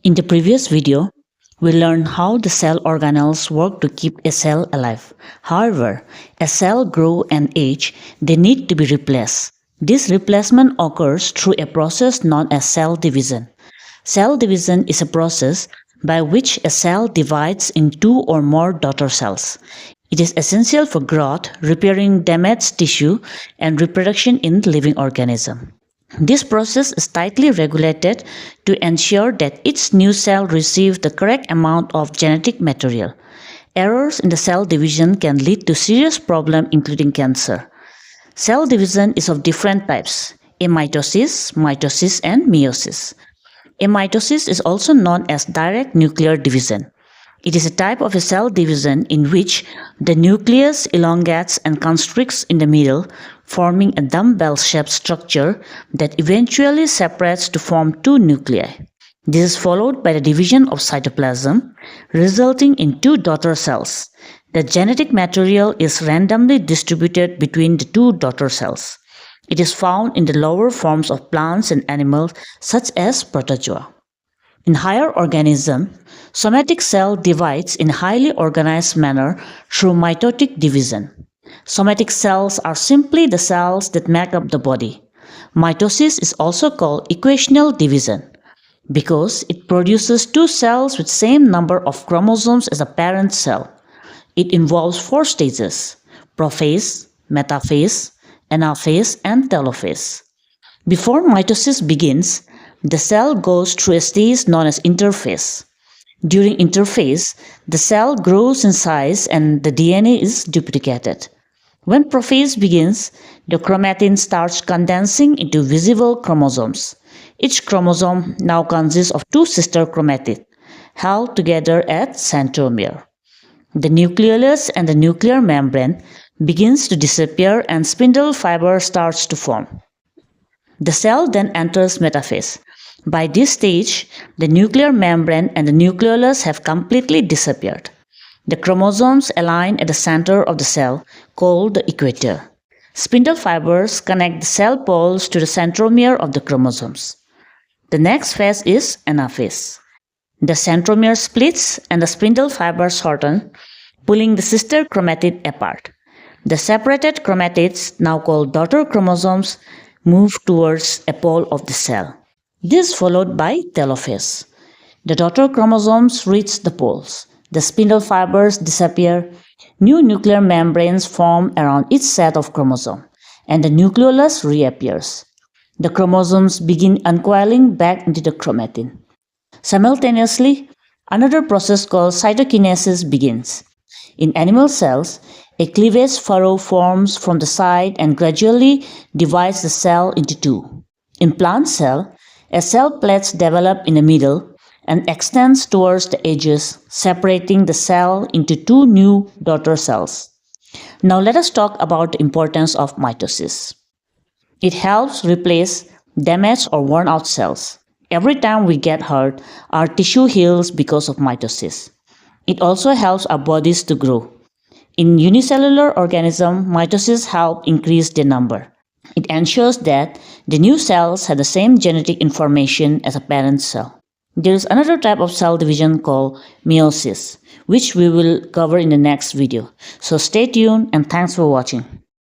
In the previous video, we learned how the cell organelles work to keep a cell alive. However, as cells grow and age, they need to be replaced. This replacement occurs through a process known as cell division. Cell division is a process by which a cell divides in two or more daughter cells. It is essential for growth, repairing damaged tissue, and reproduction in living organisms. This process is tightly regulated to ensure that each new cell receives the correct amount of genetic material. Errors in the cell division can lead to serious problems including cancer. Cell division is of different types: amitosis, mitosis, and meiosis. Amitosis is also known as direct nuclear division. It is a type of a cell division in which the nucleus elongates and constricts in the middle, forming a dumbbell-shaped structure that eventually separates to form two nuclei. This is followed by the division of cytoplasm, resulting in two daughter cells. The genetic material is randomly distributed between the two daughter cells. It is found in the lower forms of plants and animals such as protozoa. In higher organisms, somatic cell divides in a highly organized manner through mitotic division. Somatic cells are simply the cells that make up the body. Mitosis is also called equational division because it produces two cells with same number of chromosomes as a parent cell. It involves four stages: prophase, metaphase, anaphase, and telophase. Before mitosis begins, the cell goes through a stage known as interphase. During interphase, the cell grows in size and the DNA is duplicated. When prophase begins, the chromatin starts condensing into visible chromosomes. Each chromosome now consists of two sister chromatids, held together at centromere. The nucleolus and the nuclear membrane begins to disappear and spindle fiber starts to form. The cell then enters metaphase. By this stage, the nuclear membrane and the nucleolus have completely disappeared. The chromosomes align at the center of the cell, called the equator. Spindle fibers connect the cell poles to the centromere of the chromosomes. The next phase is anaphase. The centromere splits and the spindle fibers shorten, pulling the sister chromatid apart. The separated chromatids, now called daughter chromosomes, move towards a pole of the cell. This is followed by telophase. The daughter chromosomes reach the poles. The spindle fibers disappear. New nuclear membranes form around each set of chromosomes, and the nucleolus reappears. The chromosomes begin uncoiling back into the chromatin. Simultaneously, another process called cytokinesis begins. In animal cells, a cleavage furrow forms from the side and gradually divides the cell into two. In plant cells, a cell plate develops in the middle and extends towards the edges, separating the cell into two new daughter cells. Now let us talk about the importance of mitosis. It helps replace damaged or worn out cells. Every time we get hurt, our tissue heals because of mitosis. It also helps our bodies to grow. In unicellular organisms, mitosis helps increase their number. It ensures that the new cells have the same genetic information as a parent cell. There is another type of cell division called meiosis, which we will cover in the next video. So stay tuned and thanks for watching.